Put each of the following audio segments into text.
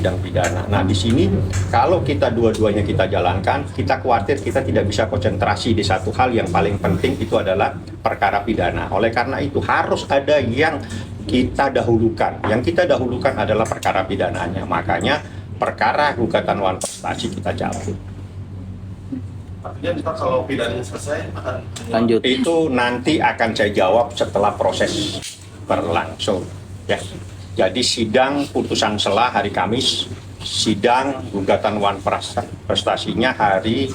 sidang pidana. Nah, di sini kalau kita dua-duanya kita jalankan, kita khawatir kita tidak bisa konsentrasi di satu hal yang paling penting, itu adalah perkara pidana. Oleh karena itu harus ada yang kita dahulukan. Yang kita dahulukan adalah perkara pidananya. Makanya perkara gugatan wan prestasi kita cabut. Artinya kita kalau pidananya selesai akan Lanjut. Itu nanti akan saya jawab setelah proses berlangsung. Ya. Jadi sidang putusan sela hari Kamis, sidang gugatan wan prestasinya hari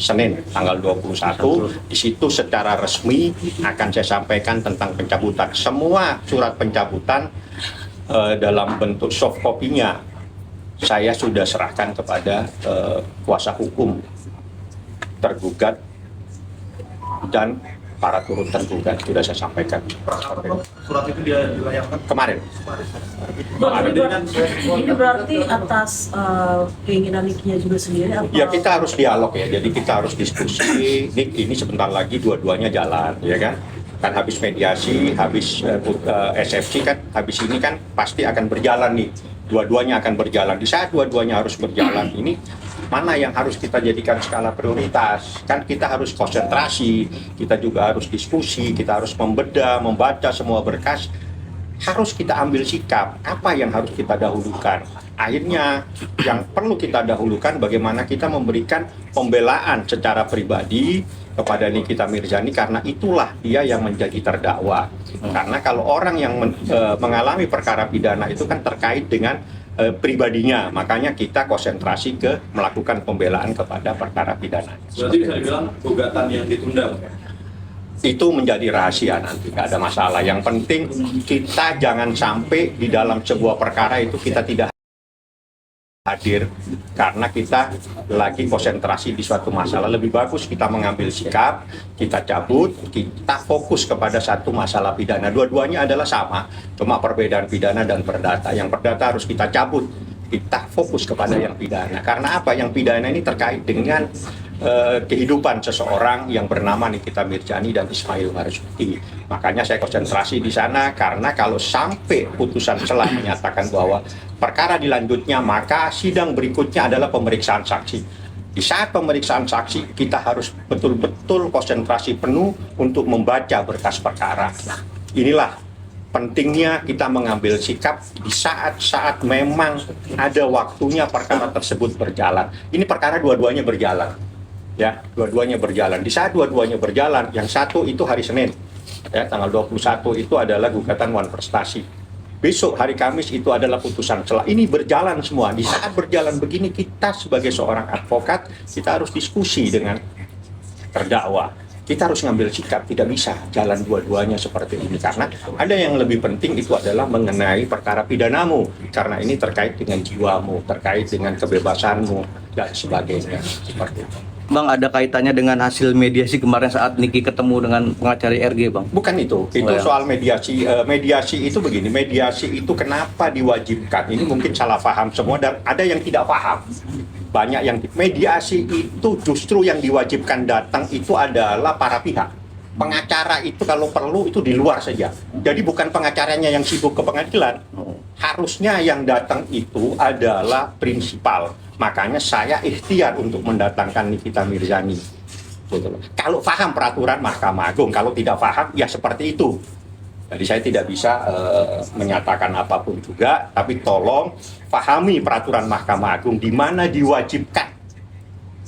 Senin tanggal 21. Di situ secara resmi akan saya sampaikan tentang pencabutan. Semua surat pencabutan dalam bentuk soft copy-nya saya sudah serahkan kepada kuasa hukum tergugat dan para turut tergugat, sudah saya sampaikan. surat itu dia dilayangkan Kemarin. Ini berarti atas keinginan Nikinya juga sendiri apa? Ya kita harus dialog ya, jadi kita harus diskusi. Ini sebentar lagi dua-duanya jalan, ya kan? Kan habis mediasi, habis SFC kan, habis ini kan pasti akan berjalan nih. Dua-duanya akan berjalan. Di saat dua-duanya harus berjalan ini, mana yang harus kita jadikan skala prioritas? Kan kita harus konsentrasi, kita juga harus diskusi, kita harus membaca semua berkas. Harus kita ambil sikap, apa yang harus kita dahulukan. Akhirnya yang perlu kita dahulukan bagaimana kita memberikan pembelaan secara pribadi kepada Nikita Mirzani, karena itulah dia yang menjadi terdakwa. Karena kalau orang yang mengalami perkara pidana itu kan terkait dengan pribadinya, makanya kita konsentrasi ke melakukan pembelaan kepada perkara pidana. berarti bisa dibilang gugatan yang ditunda. Itu menjadi rahasia nanti, nggak ada masalah. Yang penting kita jangan sampai di dalam sebuah perkara itu kita tidak hadir karena kita lagi konsentrasi di suatu masalah. Lebih bagus kita mengambil sikap, kita cabut, kita fokus kepada satu masalah pidana. Dua-duanya adalah sama, cuma perbedaan pidana dan perdata. Yang perdata harus kita cabut, kita fokus kepada yang pidana. Karena apa? Yang pidana ini terkait dengan kehidupan seseorang yang bernama Nikita Mirzani dan Ismail Marzuki. Makanya saya konsentrasi di sana, karena kalau sampai putusan sela menyatakan bahwa perkara dilanjutnya, maka sidang berikutnya adalah pemeriksaan saksi. Di saat pemeriksaan saksi, kita harus betul-betul konsentrasi penuh untuk membaca berkas perkara. Nah, inilah pentingnya kita mengambil sikap di saat-saat memang ada waktunya perkara tersebut berjalan. Ini perkara dua-duanya berjalan. Ya, dua-duanya berjalan. Di saat dua-duanya berjalan, yang satu itu hari Senin, ya, tanggal 21 itu adalah gugatan wan prestasi. Besok hari Kamis itu adalah putusan sela. Ini berjalan semua. Di saat berjalan begini, kita sebagai seorang advokat, kita harus diskusi dengan terdakwa. Kita harus ngambil sikap, tidak bisa jalan dua-duanya seperti ini. Karena ada yang lebih penting, itu adalah mengenai perkara pidanamu. Karena ini terkait dengan jiwamu, terkait dengan kebebasanmu, dan sebagainya. Seperti itu. Bang, ada kaitannya dengan hasil mediasi kemarin saat Niki ketemu dengan pengacara RG, Bang? Bukan itu ya. Soal mediasi. Mediasi itu begini, mediasi itu kenapa diwajibkan? Ini mungkin salah paham semua dan ada yang tidak paham. Banyak yang mediasi itu justru yang diwajibkan datang itu adalah para pihak. Pengacara itu kalau perlu itu di luar saja. Jadi bukan pengacaranya yang sibuk ke pengadilan. Harusnya yang datang itu adalah prinsipal. Makanya saya ikhtiar untuk mendatangkan Nikita Mirzani. Kalau paham peraturan Mahkamah Agung, kalau tidak paham ya seperti itu. Jadi saya tidak bisa menyatakan apapun juga, tapi tolong pahami peraturan Mahkamah Agung di mana diwajibkan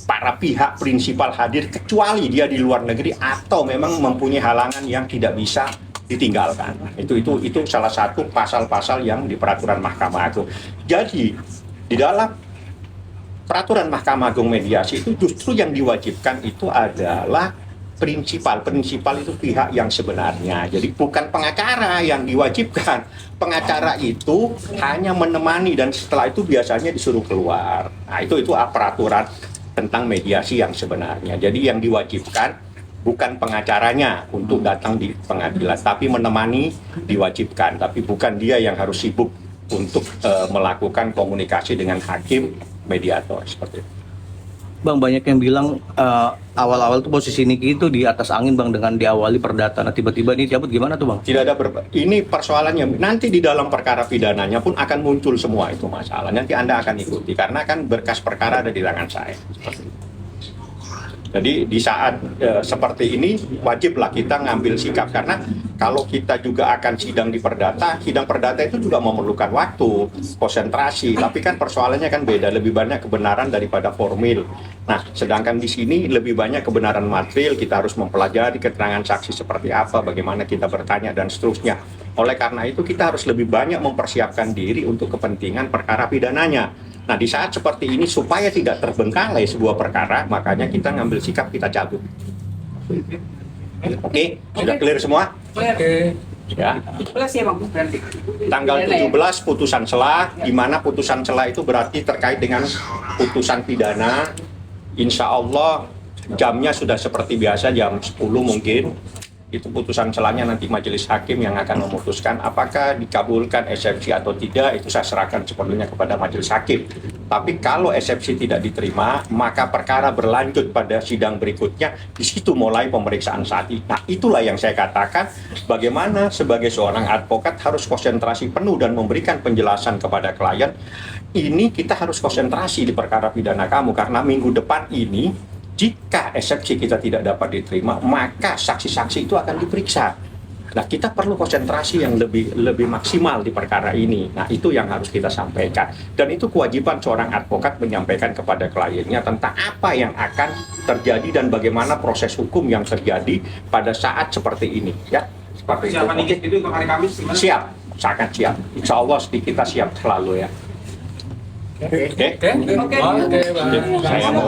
para pihak prinsipal hadir kecuali dia di luar negeri atau memang mempunyai halangan yang tidak bisa ditinggalkan. Itu salah satu pasal-pasal yang di peraturan Mahkamah Agung. Jadi di dalam peraturan Mahkamah Agung mediasi itu justru yang diwajibkan itu adalah prinsipal itu pihak yang sebenarnya. Jadi bukan pengacara yang diwajibkan. Pengacara itu hanya menemani dan setelah itu biasanya disuruh keluar. Nah, itu peraturan tentang mediasi yang sebenarnya. Jadi yang diwajibkan bukan pengacaranya untuk datang di pengadilan, tapi menemani diwajibkan. Tapi bukan dia yang harus sibuk untuk melakukan komunikasi dengan hakim mediator seperti itu. Bang, banyak yang bilang awal-awal tuh posisi Niki itu di atas angin Bang, dengan diawali perdata. Nah tiba-tiba ini cabut, gimana tuh Bang? Tidak ada ini persoalannya nanti di dalam perkara pidananya pun akan muncul semua itu masalah. Nanti Anda akan ikuti karena kan berkas perkara ada di tangan saya. Jadi di saat seperti ini wajiblah kita ngambil sikap karena kalau kita juga akan sidang perdata itu juga memerlukan waktu, konsentrasi. Tapi kan persoalannya kan beda, lebih banyak kebenaran daripada formil. Nah, sedangkan di sini lebih banyak kebenaran material, kita harus mempelajari keterangan saksi seperti apa, bagaimana kita bertanya dan seterusnya. Oleh karena itu kita harus lebih banyak mempersiapkan diri untuk kepentingan perkara pidananya. Nah, di saat seperti ini supaya tidak terbengkalai sebuah perkara, makanya kita ngambil sikap, kita cabut. Oke, sudah clear semua? Oke. Ya. 17 ya Bang, berarti. Tanggal 17 putusan celah, di mana putusan celah itu berarti terkait dengan putusan pidana. Insya Allah jamnya sudah seperti biasa, jam 10 mungkin. Itu putusan celahnya nanti majelis hakim yang akan memutuskan apakah dikabulkan eksepsi atau tidak, itu saya serahkan sepenuhnya kepada majelis hakim. Tapi kalau eksepsi tidak diterima, maka perkara berlanjut pada sidang berikutnya, di situ mulai pemeriksaan saksi. Nah, itulah yang saya katakan, bagaimana sebagai seorang advokat harus konsentrasi penuh dan memberikan penjelasan kepada klien. Ini kita harus konsentrasi di perkara pidana kamu, karena minggu depan ini jika eksepsi kita tidak dapat diterima, maka saksi-saksi itu akan diperiksa. Nah, kita perlu konsentrasi yang lebih maksimal di perkara ini. Nah, itu yang harus kita sampaikan. Dan itu kewajiban seorang advokat menyampaikan kepada kliennya tentang apa yang akan terjadi dan bagaimana proses hukum yang terjadi pada saat seperti ini. Ya, seperti Siapa itu. itu untuk hari Kamis gimana? Siap, sangat siap. Insya Allah kita siap selalu ya. Oke. Oke. Saya mau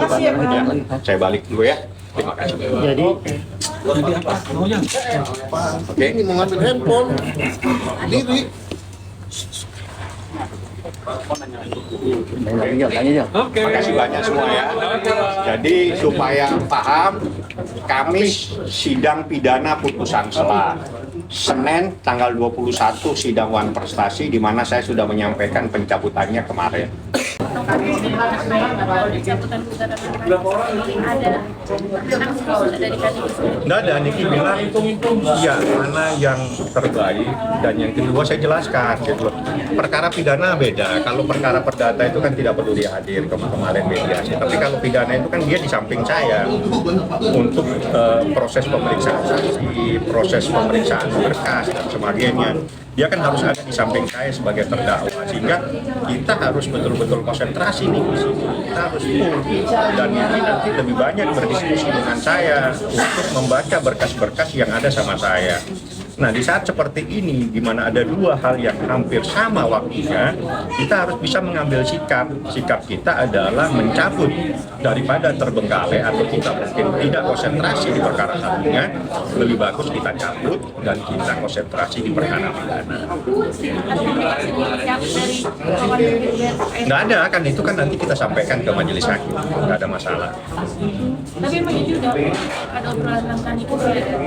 saya balik dulu ya. Terima kasih. Jadi Oke. ini mau ngambil handphone diri. Terima kasih banyak semua ya. Jadi supaya paham, Kamis sidang pidana putusan celah. Senin tanggal 21 sidang wan prestasi, di mana saya sudah menyampaikan pencabutannya kemarin. Nggak ada, Niki bilang ya mana yang terbaik, dan yang kedua saya jelaskan gitu loh. Perkara pidana beda, kalau perkara perdata itu kan tidak perlu dia hadir kemarin mediasi, tapi kalau pidana itu kan dia di samping saya untuk proses pemeriksaan saksi, proses pemeriksaan berkas dan sebagainya. Dia kan harus ada di samping saya sebagai terdakwa, sehingga kita harus betul-betul konsentrasi nih di sini. Kita harus full, dan ini nanti lebih banyak berdiskusi dengan saya untuk membaca berkas-berkas yang ada sama saya. Nah, di saat seperti ini, di mana ada dua hal yang hampir sama waktunya, kita harus bisa mengambil sikap. Sikap kita adalah mencabut daripada terbengkalai atau kita mungkin tidak konsentrasi di perkara satunya. Lebih bagus kita cabut dan kita konsentrasi di perkara pidana. Nggak ada, kan itu kan nanti kita sampaikan ke majelis hakim. Nggak ada masalah. Tapi emang itu udah ada obrolan tentang itu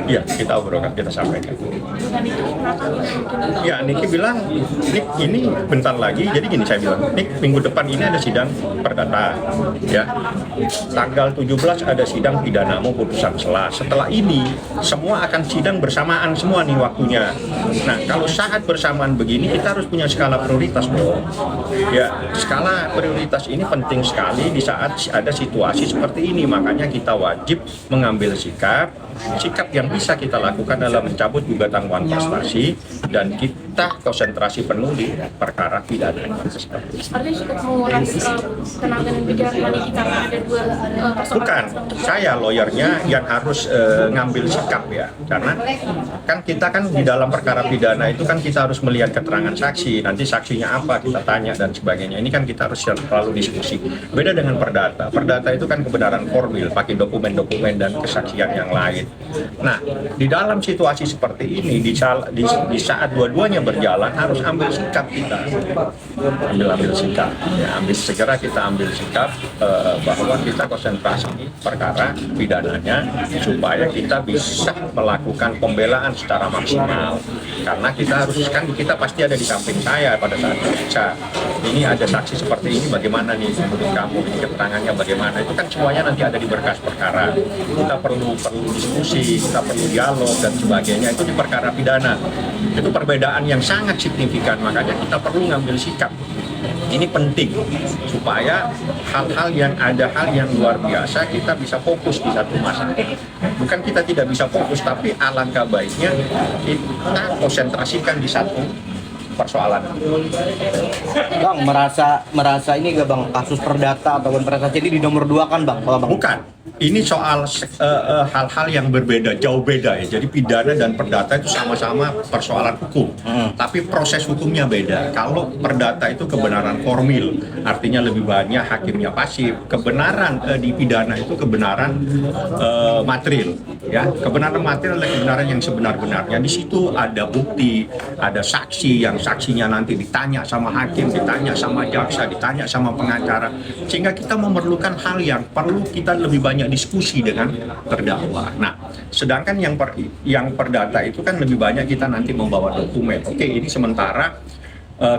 Iya, kita obrolkan, kita sampaikan. bukan itu kenapa mungkin Ya, Niki bilang, Nik, ini bentar lagi, jadi gini saya bilang, Nik, minggu depan ini ada sidang perdata, ya. Tanggal 17 ada sidang pidanamu putusan celah. Setelah ini, semua akan sidang bersamaan semua nih waktunya. Nah, kalau saat bersamaan begini, kita harus punya skala prioritas dong. Ya, skala prioritas ini penting sekali di saat ada situasi seperti ini, makanya kita wajib mengambil sikap. Sikap yang bisa kita lakukan adalah mencabut gugatan wan prestasi dan kita konsentrasi penuh di perkara pidana. artinya cukup menguras tenaga dan pikiran kali kita karena ada dua persoalan. Bukan, saya lawyernya yang harus ngambil sikap ya, karena kan kita kan di dalam perkara pidana itu kan kita harus melihat keterangan saksi, nanti saksinya apa kita tanya dan sebagainya. Ini kan kita harus selalu diskusi. Beda dengan perdata. Perdata itu kan kebenaran formil, pakai dokumen-dokumen dan kesaksian yang lain. Nah, di dalam situasi seperti ini, di saat dua-duanya berjalan harus ambil sikap kita, ambil sikap, ya, segera kita ambil sikap bahwa kita konsentrasi di perkara pidananya supaya kita bisa melakukan pembelaan secara maksimal. Karena kita pasti ada di samping saya pada saat periksa. Ini ada saksi seperti ini, bagaimana nih menurut kamu, ini keterangannya bagaimana? Itu kan semuanya nanti ada di berkas perkara. Kita perlu diskusi, kita perlu dialog dan sebagainya. Itu di perkara pidana. Itu perbedaan yang sangat signifikan, makanya kita perlu ngambil sikap. Ini penting supaya hal yang luar biasa kita bisa fokus di satu masalah. Bukan kita tidak bisa fokus, tapi alangkah baiknya kita konsentrasikan di satu persoalan. Bang, merasa ini gak Bang, kasus perdata ataupun prestasi ini di nomor 2 kan Bang? Bang? Bukan. Ini soal hal-hal yang berbeda, jauh beda ya. Jadi pidana dan perdata itu sama-sama persoalan hukum. Tapi proses hukumnya beda. Kalau perdata itu kebenaran formil, artinya lebih banyak hakimnya pasif. Kebenaran di pidana itu kebenaran material. Ya, kebenaran material adalah kebenaran yang sebenar-benarnya. Di situ ada bukti, ada saksi yang saksinya nanti ditanya sama hakim, ditanya sama jaksa, ditanya sama pengacara. Sehingga kita memerlukan hal yang perlu kita lebih banyak diskusi dengan terdakwa. Nah, sedangkan yang perdata itu kan lebih banyak kita nanti membawa dokumen. Oke, ini sementara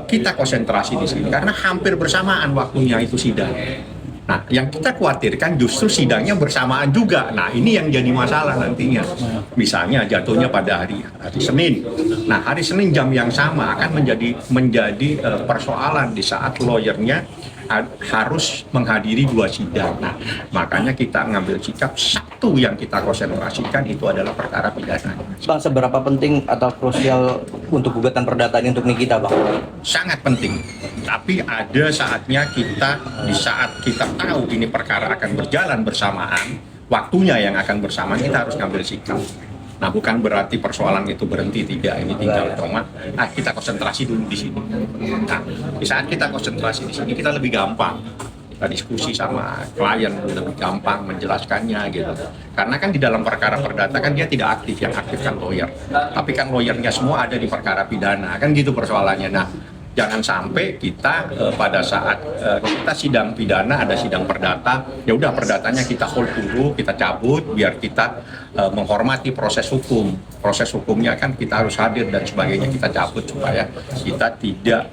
kita konsentrasi di sini karena hampir bersamaan waktunya itu sidang. Nah, yang kita khawatirkan justru sidangnya bersamaan juga. Nah, ini yang jadi masalah nantinya. Misalnya jatuhnya pada hari Senin. Nah, hari Senin jam yang sama akan menjadi persoalan di saat lawyernya harus menghadiri 2 sidang. Nah, makanya kita ngambil sikap satu yang kita konsentrasikan itu adalah perkara pidana. Bang, seberapa penting atau krusial untuk gugatan perdata ini untuk Nikita, Bang? Sangat penting. Tapi ada saatnya di saat kita tahu ini perkara akan berjalan bersamaan, waktunya yang akan bersamaan, kita harus ngambil sikap. Nah, bukan berarti persoalan itu berhenti, tidak. Ini tinggal cuma, kita konsentrasi dulu di sini. Nah, di saat kita konsentrasi di sini, kita lebih gampang. Kita diskusi sama klien, lebih gampang menjelaskannya gitu. Karena kan di dalam perkara perdata kan dia tidak aktif, yang aktif kan lawyer. Tapi kan lawyernya semua ada di perkara pidana, kan gitu persoalannya. Nah, jangan sampai kita pada saat kita sidang pidana, ada sidang perdata, ya udah perdatanya kita hold dulu, kita cabut biar kita menghormati proses hukum. Proses hukumnya kan kita harus hadir dan sebagainya, kita cabut supaya kita tidak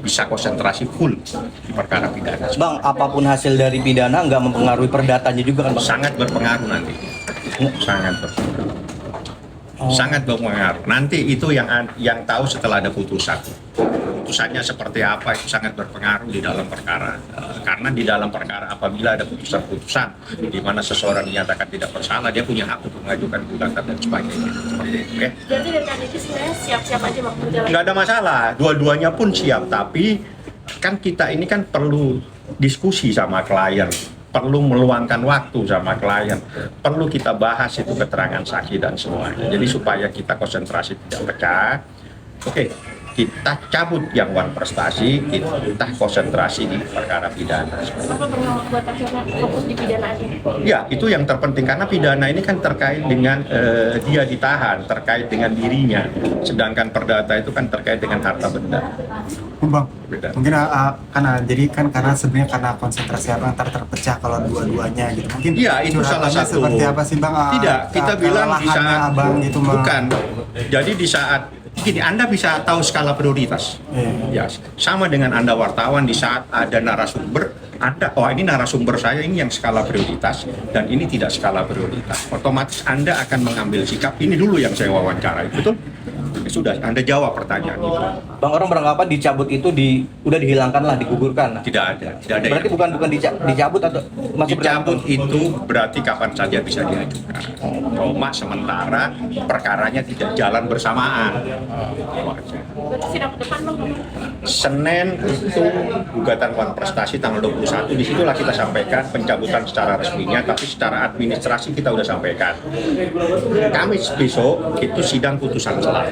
bisa konsentrasi full di perkara pidana. Bang, apapun hasil dari pidana nggak mempengaruhi perdatanya juga kan, Bang? Sangat berpengaruh nanti. Sangat berpengaruh. Sangat berpengaruh. Nanti itu yang tahu setelah ada putusan. Putusannya seperti apa itu sangat berpengaruh di dalam perkara. Karena di dalam perkara apabila ada putusan-putusan di mana seseorang dinyatakan tidak bersalah, dia punya hak untuk mengajukan gugatan dan sebagainya. Seperti itu, ya. Jadi dari tadi itu sebenarnya siap-siap aja Bang berjalan. Nggak ada masalah, dua-duanya pun siap. Tapi kan kita ini kan perlu diskusi sama klien, perlu meluangkan waktu sama klien, perlu kita bahas itu keterangan saksi dan semuanya. Jadi supaya kita konsentrasi tidak pecah, oke, kita cabut yang wan prestasi, kita konsentrasi di perkara pidana. Apa pernah buat akhirnya fokus di pidana aja? Ya, itu yang terpenting karena pidana ini kan terkait dengan dia ditahan, terkait dengan dirinya. Sedangkan perdata itu kan terkait dengan harta benda. Bang, Beda. mungkin karena sebenarnya karena konsentrasi abang terpecah kalau dua-duanya gitu. Mungkin Iya, itu salah curhatannya satu. seperti apa sih Bang? Tidak, kita bilang di kelelahannya saat abang gitu bukan. Jadi di saat gini, Anda bisa tahu skala prioritas. Ya, sama dengan Anda wartawan di saat ada narasumber, ini narasumber saya ini yang skala prioritas dan ini tidak skala prioritas. Otomatis Anda akan mengambil sikap ini dulu yang saya wawancarai, betul? Sudah, Anda jawab pertanyaan itu. Bang, orang beranggapan dicabut itu udah dihilangkan lah, digugurkan. Tidak ada. Berarti bukan dicabut atau masih Dicabut berlangsung? itu berarti kapan saja bisa diajukan. Cuma sementara perkaranya tidak jalan bersamaan. Berarti sidang ke depan Bang? Senin itu gugatan wan prestasi tanggal 21, disitulah kita sampaikan pencabutan secara resminya, tapi secara administrasi kita udah sampaikan. Kamis besok itu sidang putusan celah.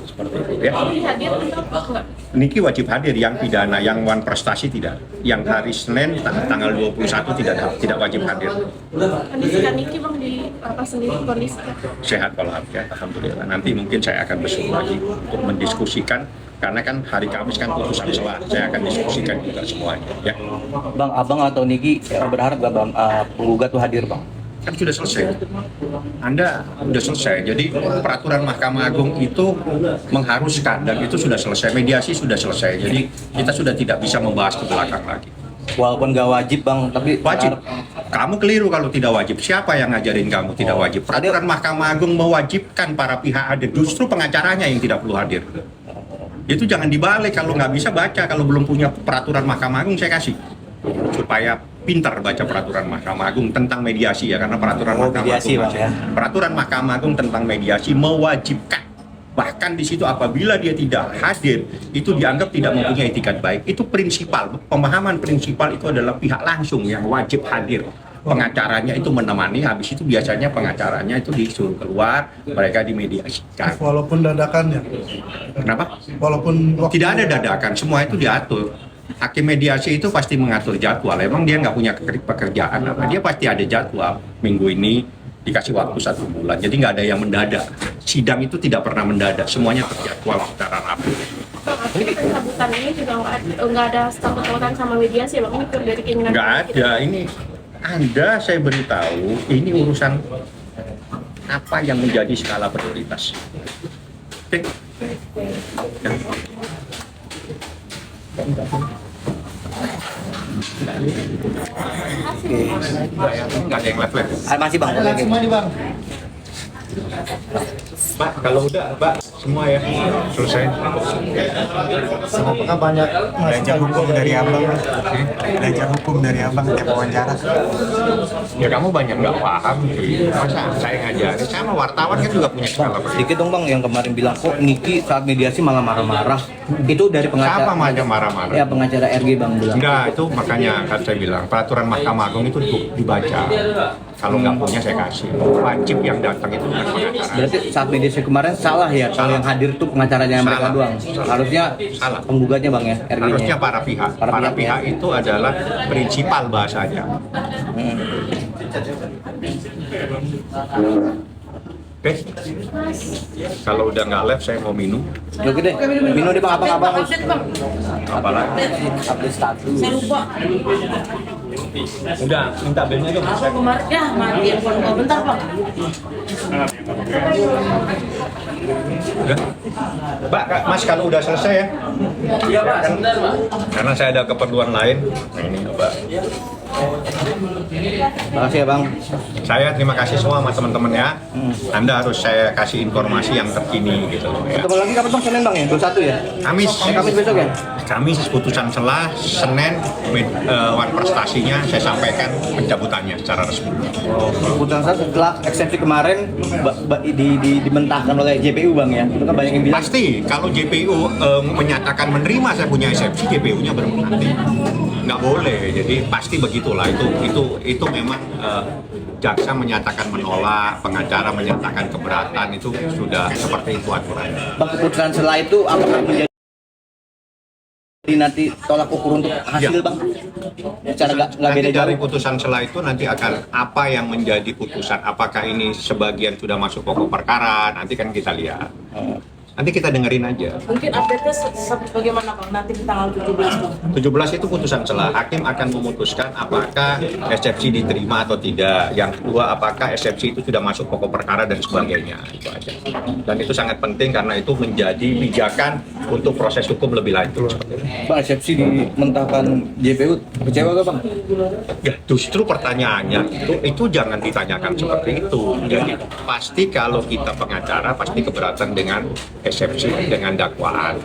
Seperti itu ya. Jadi hadir atau enggak? Niki wajib hadir, yang pidana, yang wan prestasi tidak. Yang hari Senin tanggal 21 tidak wajib hadir. Kondisikan Niki Bang di apa sendiri kondisinya? Sehat walafiat, alhamdulillah. Nanti mungkin saya akan besok lagi untuk mendiskusikan, karena kan hari Kamis kan putusan selah. Saya akan diskusikan juga semuanya. Ya, Bang, abang atau Niki berharap gak bang penggugat tuh hadir bang? kan sudah selesai. Anda sudah selesai. Jadi peraturan Mahkamah Agung itu mengharuskan dan itu sudah selesai. Mediasi sudah selesai. Jadi kita sudah tidak bisa membahas ke belakang lagi. Walaupun gak wajib bang, tapi Wajib. Kamu keliru kalau tidak wajib. Siapa yang ngajarin kamu tidak wajib? Peraturan Mahkamah Agung mewajibkan para pihak hadir. Justru pengacaranya yang tidak perlu hadir. Itu jangan dibalik. Kalau nggak bisa baca. Kalau belum punya peraturan Mahkamah Agung saya kasih. Supaya pintar baca peraturan Mahkamah Agung tentang mediasi ya. Karena peraturan Mahkamah mediasi, Agung, Bang, ya. peraturan Mahkamah Agung tentang mediasi mewajibkan. Bahkan di situ apabila dia tidak hadir, itu dianggap tidak mempunyai etikat baik. Itu prinsipal, pemahaman prinsipal itu adalah pihak langsung yang wajib hadir. Pengacaranya itu menemani, habis itu biasanya pengacaranya itu disuruh keluar, mereka dimediasikan. Walaupun dadakan ya. Kenapa? Walaupun waktu Tidak ada dadakan, semua itu diatur. Hakim mediasi itu pasti mengatur jadwal. Emang dia nggak punya pekerjaan apa? Dia pasti ada jadwal. Minggu ini dikasih waktu 1 bulan, jadi nggak ada yang mendadak. Sidang itu tidak pernah mendadak, semuanya terjadwal secara rapi. Artinya pencabutan ini juga nggak ada sangkut-pautan sama mediasi, bang. Ini dari keinginan. Nggak ada, ini Anda saya beritahu, ini urusan apa yang menjadi skala prioritas. Oke? Ya. Nggak ada yang live. Masih bang. semua nih bang. Mbak, kalau udah, Mbak, semua ya selesai. Semoga banyak belajar hukum dari abang. Belajar hukum dari abang tiap wawancara. Ya kamu banyak nggak paham sih. Masa saya ngajarin, sama wartawan kan juga punya skala. Sedikit dong bang yang kemarin bilang kok Niki saat mediasi malah marah-marah. Itu dari pengacara. Siapa aja marah-marah? Ya pengacara RG bang bilang. Enggak, itu makanya kan saya bilang peraturan Mahkamah Agung itu dibaca. Kalau nggak punya saya kasih. Wajib yang datang itu bukan pengacara. Berarti saat mediasi kemarin salah ya kalau yang hadir tuh pengacaranya mereka Salah. doang. Harusnya Salah. penggugatnya bang ya RG-nya. Harusnya para pihak. Para Para pihak, pihak itu adalah prinsipal bahasanya. Oke, kalau udah nggak live saya mau minum. Oke deh, minum deh bang, abang-abang harus Update bang. Apalagi? update status. Saya lupa. Udah, minta belnya dong. Aku kemarin ya mati handphone gua bentar bang. Udah. Mbak, Mas kalau udah selesai ya? Iya Pak, sebentar Pak. Karena saya ada keperluan lain. Nah ini Mbak. Makasih ya bang. Saya terima kasih semua sama teman-teman ya. Anda harus saya kasih informasi yang terkini gitu loh ya. Ketemu lagi kapan bang? Senin bang ya? 21 ya? Kamis. Kamis besok ya? Kamis putusan selah, Senin wan prestasinya saya sampaikan pencabutannya secara resmi. Keputusan saya setelah eksepsi kemarin dimentahkan oleh JPU bang ya? Itu kan banyak yang bilang. Pasti kalau JPU menyatakan menerima saya punya eksepsi, JPU-nya baru nanti. Nggak boleh, jadi pasti begitulah. Itu memang jaksa menyatakan menolak, pengacara menyatakan keberatan, itu sudah seperti itu aturannya. Bang, keputusan setelah itu apakah menjadi nanti tolak ukur untuk hasil Ya. bang? Secara nggak Nanti beda dari jauh. putusan selah itu nanti akan apa yang menjadi putusan, apakah ini sebagian sudah masuk pokok perkara, nanti kan kita lihat. Nanti kita dengerin aja. Mungkin update-nya bagaimana bang? Nanti di tanggal 17 bang. 17 itu putusan selah. Hakim akan memutuskan apakah eksepsi diterima atau tidak. Yang kedua, apakah eksepsi itu sudah masuk pokok perkara dan sebagainya. Itu aja. Dan itu sangat penting karena itu menjadi pijakan untuk proses hukum lebih lanjut. Seperti itu. Bang, eksepsi dimentahkan JPU kecewa gak bang? Ya, justru pertanyaannya itu jangan ditanyakan seperti itu. Jadi pasti kalau kita pengacara pasti keberatan dengan eksepsi dengan dakwaan.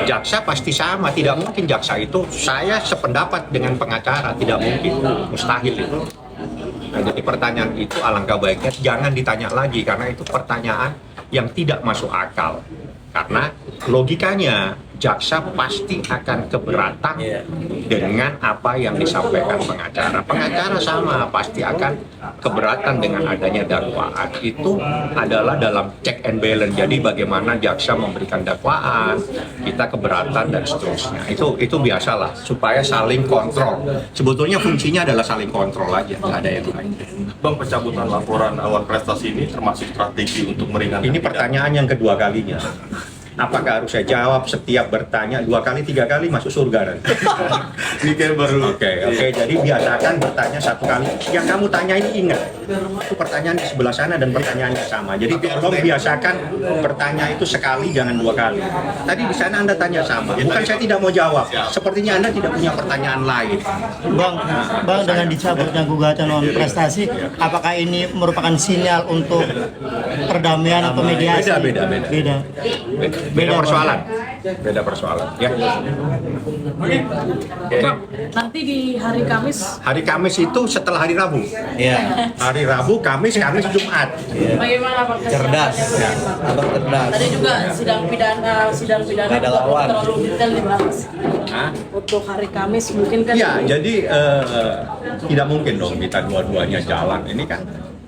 Jaksa pasti sama, tidak mungkin jaksa itu saya sependapat dengan pengacara, tidak mungkin, mustahil itu. Nah, jadi pertanyaan itu alangkah baiknya jangan ditanya lagi karena itu pertanyaan yang tidak masuk akal. Karena logikanya jaksa pasti akan keberatan dengan apa yang disampaikan pengacara. Pengacara sama pasti akan keberatan dengan adanya dakwaan. Itu adalah dalam check and balance. Jadi bagaimana jaksa memberikan dakwaan, kita keberatan dan seterusnya. Itu biasalah supaya saling kontrol. Sebetulnya fungsinya adalah saling kontrol aja, nggak ada yang lain. Bang, pencabutan laporan awal prestasi ini termasuk strategi untuk meringankan Ini pidana. pertanyaan yang kedua kalinya. Apakah harus saya jawab setiap bertanya 2 kali, 3 kali masuk surga nanti? Ini kayak baru. Oke, jadi biasakan bertanya 1 kali. Yang kamu tanya ini ingat, itu pertanyaan di sebelah sana dan pertanyaannya sama. Jadi tolong biasakan bertanya itu sekali, jangan 2 kali. Tadi di sana Anda tanya sama. Bukan saya tidak mau jawab. Sepertinya Anda tidak punya pertanyaan lain. Bang, dengan dicabutnya gugatan non prestasi, apakah ini merupakan sinyal untuk perdamaian atau mediasi? Beda persoalan. Beda persoalan. Ya. Pak, nanti di hari Kamis Hari Kamis itu setelah hari Rabu. Iya. Hari Rabu, Kamis, Jumat. bagaimana Pak? Cerdas. Abang cerdas. Tadi juga sidang pidana Nggak ada lawan. terlalu detail dibahas. Hah? Untuk hari Kamis mungkin kan Ya, jadi tidak mungkin dong kita dua-duanya jalan. Ini kan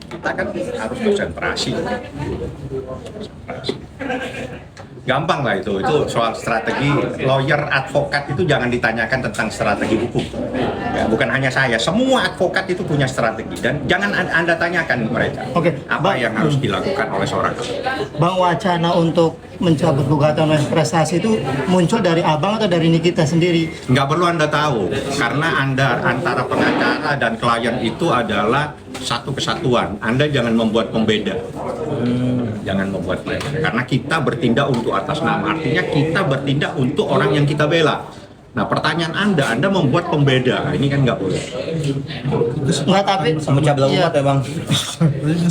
kita kan harus konsentrasi. Gampang lah itu soal strategi. Lawyer, advokat itu jangan ditanyakan tentang strategi hukum. Ya, bukan hanya saya, semua advokat itu punya strategi dan jangan Anda tanyakan mereka Oke, apa Bang. yang harus dilakukan oleh seorang advokat. Bang, wacana untuk mencabut gugatan non prestasi itu muncul dari Abang atau dari Nikita sendiri? Nggak perlu Anda tahu, karena Anda antara pengacara dan klien itu adalah satu kesatuan. Anda jangan membuat pembeda. Jangan membuat pembeda. Karena kita bertindak untuk atas nama. Artinya kita bertindak untuk orang yang kita bela. Nah, pertanyaan Anda membuat pembeda. Ini kan nggak boleh. Enggak, tapi Memecah belah umat ya bang.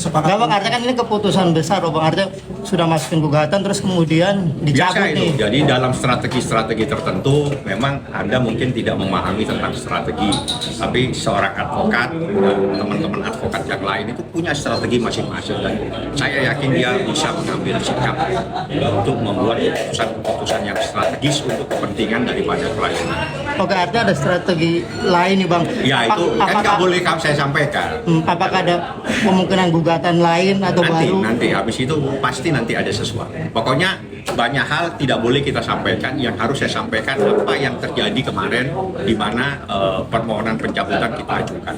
Enggak, Bang, artinya kan ini keputusan besar, Bang. Artinya sudah masukin gugatan terus kemudian Biasa dicabut itu. nih. Jadi dalam strategi-strategi tertentu memang Anda mungkin tidak memahami tentang strategi. Tapi seorang advokat dan teman-teman advokat yang lain itu punya strategi masing-masing dan saya yakin dia bisa mengambil sikap untuk membuat keputusan-keputusan yang strategis untuk kepentingan daripada klien. Oke, artinya ada strategi lain nih, Bang. Ya itu kan nggak boleh saya sampaikan. Apakah ada kemungkinan gugatan lain atau baru? Nanti habis itu pasti nanti ada sesuatu. Pokoknya banyak hal tidak boleh kita sampaikan. Yang harus saya sampaikan apa yang terjadi kemarin di mana permohonan pencabutan kita ajukan.